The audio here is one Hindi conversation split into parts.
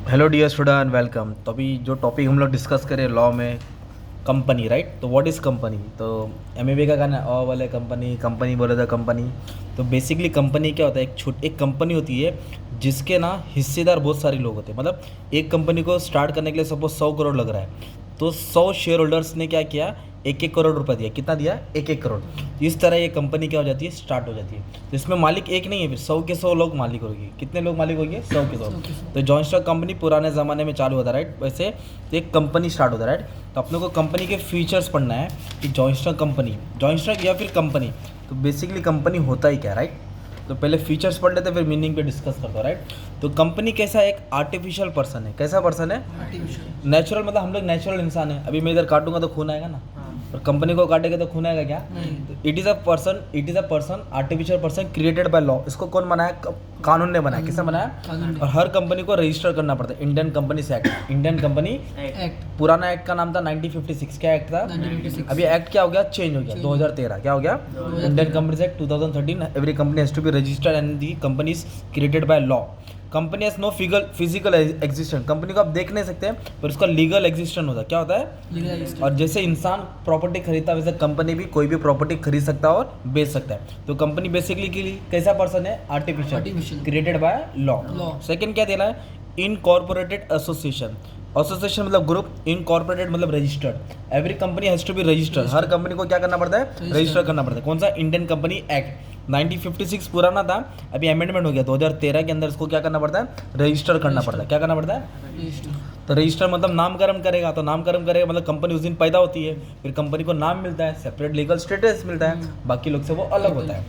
Hello dear student, welcome. तो अभी जो टॉपिक हम लोग डिस्कस करें लॉ में, कंपनी, राइट। तो व्हाट इज़ कंपनी? तो एमबीए का गाना अ वाले कंपनी, कंपनी बोले तो कंपनी। तो बेसिकली कंपनी क्या होता है? एक कंपनी होती है जिसके ना हिस्सेदार बहुत सारे लोग होते हैं। मतलब एक कंपनी को स्टार्ट करने के लिए सपोज 100 करोड़ लग रहा है, तो 100 शेयर होल्डर्स ने क्या किया? 1-1 करोड़ रुपये दिया। कितना दिया? 1-1 करोड़। इस तरह ये कंपनी क्या हो जाती है? स्टार्ट हो जाती है। तो इसमें मालिक एक नहीं है, फिर 100 के 100 लोग मालिक होंगे। कितने लोग मालिक होंगे? 100 के 100। तो जॉइंट स्टॉक कंपनी पुराने ज़माने में चालू होता है, राइट। वैसे तो एक कंपनी स्टार्ट होता है, राइट। तो अपने को कंपनी के फीचर्स पढ़ना है कि joint stock company, joint stock या फिर कंपनी, तो बेसिकली कंपनी होता ही क्या, राइट। तो पहले फीचर्स पढ़ लेते हैं, फिर मीनिंग पे डिस्कस करते हो, राइट। तो कंपनी कैसा है? एक आर्टिफिशियल पर्सन है। कैसा पर्सन है? आर्टिफिशियल। नेचुरल, मतलब हम लोग नेचुरल इंसान है। अभी मैं इधर काटूंगा तो खून आएगा ना, और कंपनी को काटेगा तो खून आएगा क्या? नहीं। It is a person, artificial person created by law. इसको कौन बनाया? कानून ने बनाया। किसने बनाया? कानून ने। और हर कंपनी को रजिस्टर करना पड़ता है। Indian companies act, Indian company act पुराना एक्ट का नाम था 1956। क्या एक्ट था? 1956। अभी एक्ट क्या हो गया? चेंज हो गया 2013। क्या हो गया? 2013। Indian companies act 2013। Every company has to be registered and the company is created by law. Company has no physical existence. Company को आप देख नहीं सकते, पर उसका लीगल एग्जिस्टेंस होता है। क्या होता है? लीगल। और जैसे इंसान प्रॉपर्टी खरीदता है, वैसे कंपनी भी कोई भी प्रॉपर्टी खरीद सकता है और बेच सकता है। तो कंपनी बेसिकली के लिए कैसा पर्सन है? Artificial, Artificial। Created by law. Law। Second क्या देना है? Incorporated association. एसोसिएशन मतलब ग्रुप, इनकॉर्पोरेटेड मतलब registered. Every company has to be registered. हर कंपनी को क्या करना पड़ता है? रजिस्टर करना पड़ता है। कौन सा? इंडियन कंपनी एक्ट 1956 पुराना था, अभी अमेंडमेंट हो गया 2013 के अंदर। इसको क्या करना पड़ता है? रजिस्टर करना पड़ता है। क्या करना पड़ता है? तो रजिस्टर मतलब नामकरण करेगा। तो नामकरण करेगा मतलब कंपनी उस दिन पैदा होती है, फिर कंपनी को नाम मिलता है, सेपरेट लीगल स्टेटस मिलता है, बाकी लोग से वो अलग होता है।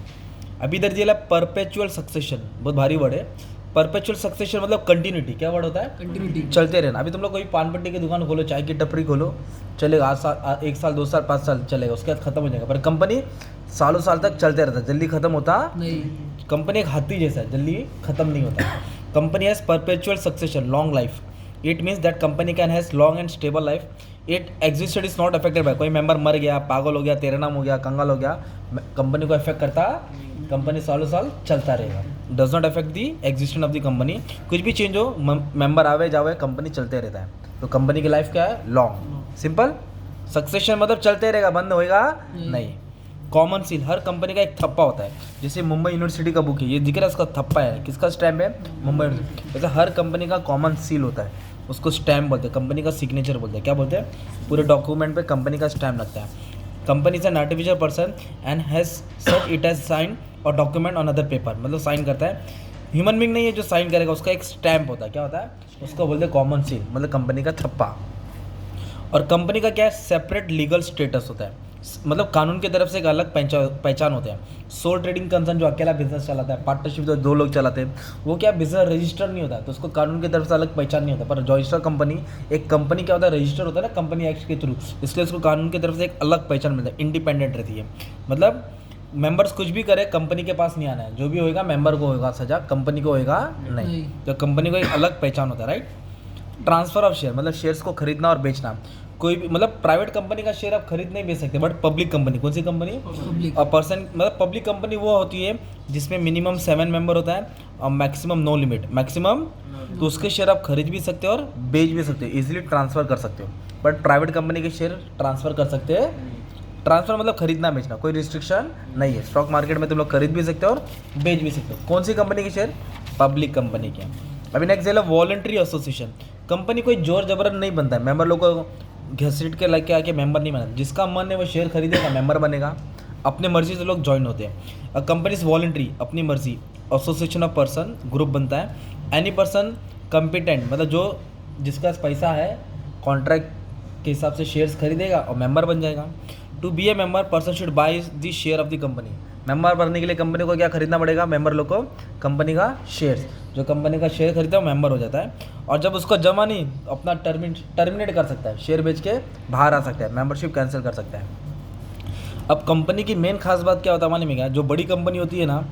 अभी इधर दिया परपेचुअल सक्सेशन, बहुत भारी वर्ड है। परपेचुअल सक्सेशन मतलब कंटिन्यूटी। क्या वर्ड होता है? कंटिन्यूटी। चलते रहना। अभी तुम लोग कोई पान पट्टी की दुकान खोलो, चाय की टपरी खोलो, चलेगा 1 साल 2 साल 5 साल चलेगा, उसके बाद खत्म हो जाएगा। पर कंपनी सालों साल तक चलते रहता है, जल्दी खत्म होता नहीं। कंपनी एक हाथी जैसा है, जल्दी खत्म नहीं होता। Company has perpetual succession, long life. It means that company can has long and stable life. It existed is not affected by, कोई मेंबर मर गया, पागल हो गया, तेरे नाम हो गया, कंगाल हो गया, कंपनी को अफेक्ट करता? कंपनी सालों साल चलता रहेगा। Does not affect the existence of the company. कुछ भी चेंज हो, मेंबर आवे जावे, कंपनी चलते रहता है। तो कंपनी की लाइफ क्या है? Long, simple. सक्सेशन मतलब चलते रहेगा, बंद होएगा नहीं। कॉमन सील, हर कंपनी का एक थप्पा होता है। जैसे मुंबई यूनिवर्सिटी का बुक है, ये दिख रहा है, उसका थप्पा है। किसका स्टैम्प है? मुंबई यूनिवर्सिटी। जैसे हर कंपनी का कॉमन सील होता है, उसको स्टैम्प बोलते हैं, कंपनी का सिग्नेचर बोलते हैं। क्या बोलते हैं? पूरे डॉक्यूमेंट पे कंपनी का स्टैम्प लगता है। Company is an artificial person and has such it has sign और डॉक्यूमेंट ऑन अदर पेपर, मतलब साइन करता है। ह्यूमन बींग नहीं है जो साइन करेगा, उसका एक स्टैम्प होता है। क्या होता है? उसको बोलते हैं कॉमन सील, मतलब कंपनी का थप्पा। और कंपनी का क्या है? सेपरेट लीगल स्टेटस होता है, मतलब कानून की तरफ से एक अलग पहचान होते हैं। सोल ट्रेडिंग कंसर्न जो अकेला बिजनेस चलाता है, पार्टनरशिप जो 2 लोग चलाते हैं, वो क्या बिजनेस रजिस्टर नहीं होता है, तो उसको कानून की तरफ से अलग पहचान नहीं होता। पर जॉइंट कंपनी, एक कंपनी क्या होता है? रजिस्टर होता है ना कंपनी एक्ट के थ्रू, इसलिए उसको कानून की तरफ से एक अलग पहचान मिलता है, इंडिपेंडेंट रहती है। मतलब मेंबर्स कुछ भी करे, कंपनी के पास नहीं आना है। जो भी होएगा मेंबर को होएगा सजा, कंपनी को होएगा नहीं। तो कंपनी को एक अलग पहचान होता है, राइट। ट्रांसफर ऑफ शेयर मतलब शेयर्स को खरीदना और बेचना। कोई भी मतलब प्राइवेट कंपनी का शेयर आप खरीद नहीं बेच सकते, बट पब्लिक कंपनी, कौन सी कंपनी? पब्लिक। और पर्सन मतलब पब्लिक कंपनी वो होती है जिसमें मिनिमम 7 मेंबर होता है और मैक्सिमम नो लिमिट, मैक्सिमम। तो उसके शेयर आप खरीद भी सकते हो और बेच भी सकते हो, इजीली ट्रांसफर कर सकते हो। बट प्राइवेट कंपनी के शेयर ट्रांसफर कर सकते हैं, ट्रांसफर मतलब खरीदना बेचना, कोई रिस्ट्रिक्शन नहीं है। स्टॉक मार्केट में तुम लोग खरीद भी सकते हो और बेच भी सकते हो। कौन सी कंपनी के शेयर? पब्लिक कंपनी के। अभी नेक्स्ट है वॉलंटरी एसोसिएशन। कंपनी कोई जोर जबरन नहीं बनता है, मेंबर लोग को घसीट के लेके आके मेंबर नहीं बना। जिसका मन है वो शेयर खरीदेगा, मेंबर बनेगा। अपने मर्जी से लोग ज्वाइन होते हैं। कंपनी इज वॉलंटरी, अपनी मर्जी। एसोसिएशन ऑफ पर्सन, ग्रुप बनता है। एनी पर्सन कम्पिटेंट मतलब जो जिसका पैसा है, कॉन्ट्रैक्ट के हिसाब से शेयर्स खरीदेगा और मेंबर बन जाएगा। To be a member person should buy the share of the company. Member बनने के लिए कंपनी को क्या खरीदना पड़ेगा? मेंबर लोग को कंपनी का शेयर्स। जो कंपनी का शेयर खरीदता है वो मेंबर हो जाता है, और जब उसको जमा नहीं, अपना टर्मिनेट कर सकता है, शेयर बेच के बाहर आ सकता है, मेंबरशिप कैंसिल कर सकता है। अब कंपनी की मेन खास बात क्या होता है मालूम है क्या? जो बड़ी कंपनी होती है ना,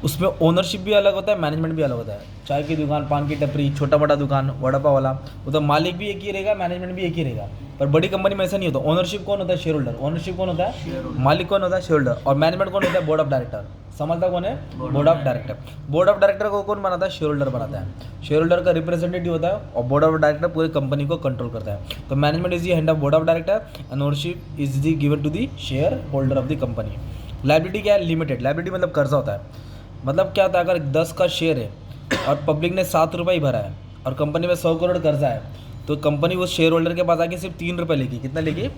उसमें ओनरशिप भी अलग होता है, मैनेजमेंट भी अलग होता है। चाय की दुकान, पान की टपरी, छोटा मोटा दुकान, वड़ा पाव वाला, वो तो मालिक भी एक ही रहेगा, मैनेजमेंट भी एक ही रहेगा। पर बड़ी कंपनी में ऐसा नहीं होता। ओनरशिप कौन होता है? Share holder. ओनरशिप कौन होता है? मालिक कौन होता है? Share holder. और मैनेजमेंट कौन होता है? Board of director. समझता कौन है? Board of director. Board of director को कौन बनाता है? शेयर होल्डर बनाता है। शेयर होल्डर का रिप्रेजेंटेटिव होता है और बोर्ड ऑफ डायरेक्टर पूरी कंपनी को कंट्रोल करता है। तो management is the head of board of director and ownership is the given to the share holder of the company. Liability क्या है? लिमिटेड। लायबिलिटी मतलब कर्जा होता है। मतलब क्या होता है, अगर 10 का शेयर है और पब्लिक ने 7 रुपये ही भरा है और कंपनी में 100 करोड़ कर्जा है, तो कंपनी उस शेयर होल्डर के पास आके सिर्फ 3 रुपये लेगी। कितना लेगी?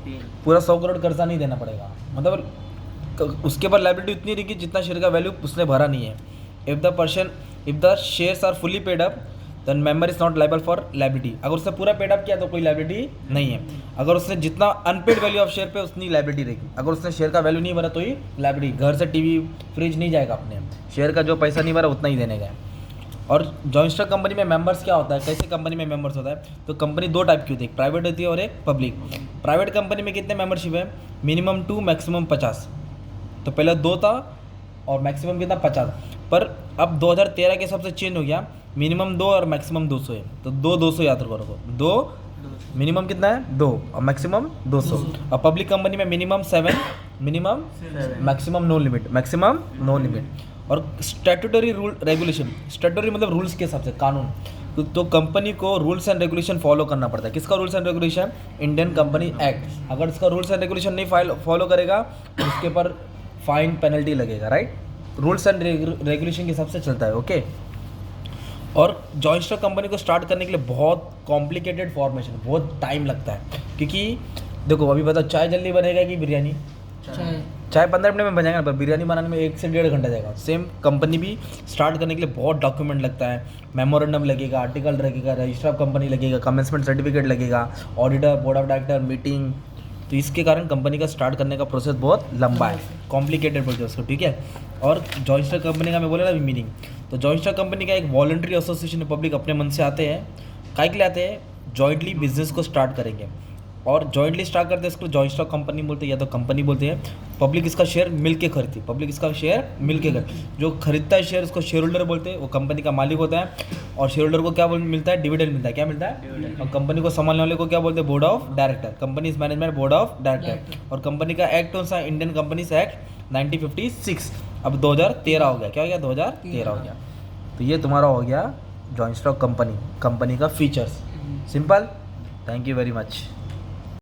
पूरा 100 करोड़ कर्जा नहीं देना पड़ेगा। मतलब उसके पास लायबिलिटी उतनी रहेगी जितना शेयर का वैल्यू उसने भरा नहीं है। If the shares are fully paid up then member is not liable for liability. अगर उसने पूरा पेड अप किया तो कोई लायबिलिटी नहीं है। अगर उसने जितना अनपेड वैल्यू ऑफ शेयर पे उतनी लायबिलिटी रहेगी। अगर उसने शेयर का वैल्यू नहीं भरा तो ही लायबिलिटी। घर से टीवी फ्रिज नहीं जाएगा अपने, शेयर का जो पैसा नहीं भरा उतना ही देने का है। और जॉइंट स्टॉक कंपनी में मेंबर्स क्या होता है, कैसे कंपनी में मेंबर्स होता है? तो कंपनी 2 टाइप की होती है, एक प्राइवेट होती है और एक पब्लिक। प्राइवेट कंपनी में कितने मेंबरशिप है? Minimum 2 maximum 50। तो पहले 2 था और मैक्सिमम कितना? 50। पर अब 2013 के हिसाब से चेंज हो गया, मिनिमम 2 और मैक्सिमम 200 है। तो 200 याद रखो। 2 मिनिमम कितना है? 2 और मैक्सिमम 200। और पब्लिक कंपनी में minimum 7, minimum maximum no limit, maximum no limit. और स्टैट्यूटरी रूल रेगुलेशन, स्टैट्यूटरी मतलब रूल्स के हिसाब से, कानून। तो कंपनी को रूल्स एंड रेगुलेशन फॉलो करना पड़ता है। किसका rules and regulation? Indian company act. अगर इसका रूल्स एंड रेगुलेशन नहीं फॉलो करेगा तो उसके पर फाइन पेनल्टी लगेगा, राइट? रूल्स एंड रेगुलेशन के हिसाब से चलता है, ओके। और जॉइंट स्टॉक कंपनी को स्टार्ट करने के लिए बहुत कॉम्प्लिकेटेड फॉर्मेशन, बहुत टाइम लगता है। क्योंकि देखो अभी बताओ, चाय जल्दी बनेगा कि बिरयानी? चाय 15 मिनट में बन जाएगा, पर बिरयानी बनाने में 1 से 1.5 घंटा जाएगा। सेम कंपनी भी स्टार्ट करने के लिए बहुत डॉक्यूमेंट लगता है। मेमोरेंडम लगेगा, आर्टिकल लगेगा, रजिस्टर ऑफ कंपनी लगेगा, कमेंसमेंट सर्टिफिकेट लगेगा, auditor, board of director, meeting. तो इसके कारण कंपनी का स्टार्ट करने का प्रोसेस बहुत लंबा है, कॉम्प्लिकेटेड बोलते हैं उसको, ठीक है। और जॉइंट स्टॉक कंपनी का मैं बोला ना मीनिंग, तो जॉइंट स्टॉक कंपनी का एक वॉलंटरी एसोसिएशन, पब्लिक अपने मन से आते हैं। काय के लिए आते हैं? जॉइंटली बिजनेस को स्टार्ट करेंगे और जॉइंटली स्टार्ट करते हैं, इसको जॉइंट स्टॉक कंपनी बोलते हैं या तो कंपनी बोलते हैं। पब्लिक इसका शेयर मिल के खरीदती है, पब्लिक इसका शेयर मिल के जो खरीदता है शेयर उसको शेयर होल्डर बोलते हैं, वो कंपनी का मालिक होता है। और शेयर होल्डर को क्या मिलता है? डिविडेंड मिलता है। क्या मिलता है? और कंपनी को संभालने वाले को क्या बोलते हैं? Board of director. Company is management board of director. और कंपनी का एक्ट कौन सा? Indian companies act 1956। अब 2013 हो गया। क्या हो गया? 2013 हो गया। तो ये तुम्हारा हो गया जॉइंट स्टॉक कंपनी का features. Simple. Thank you very much.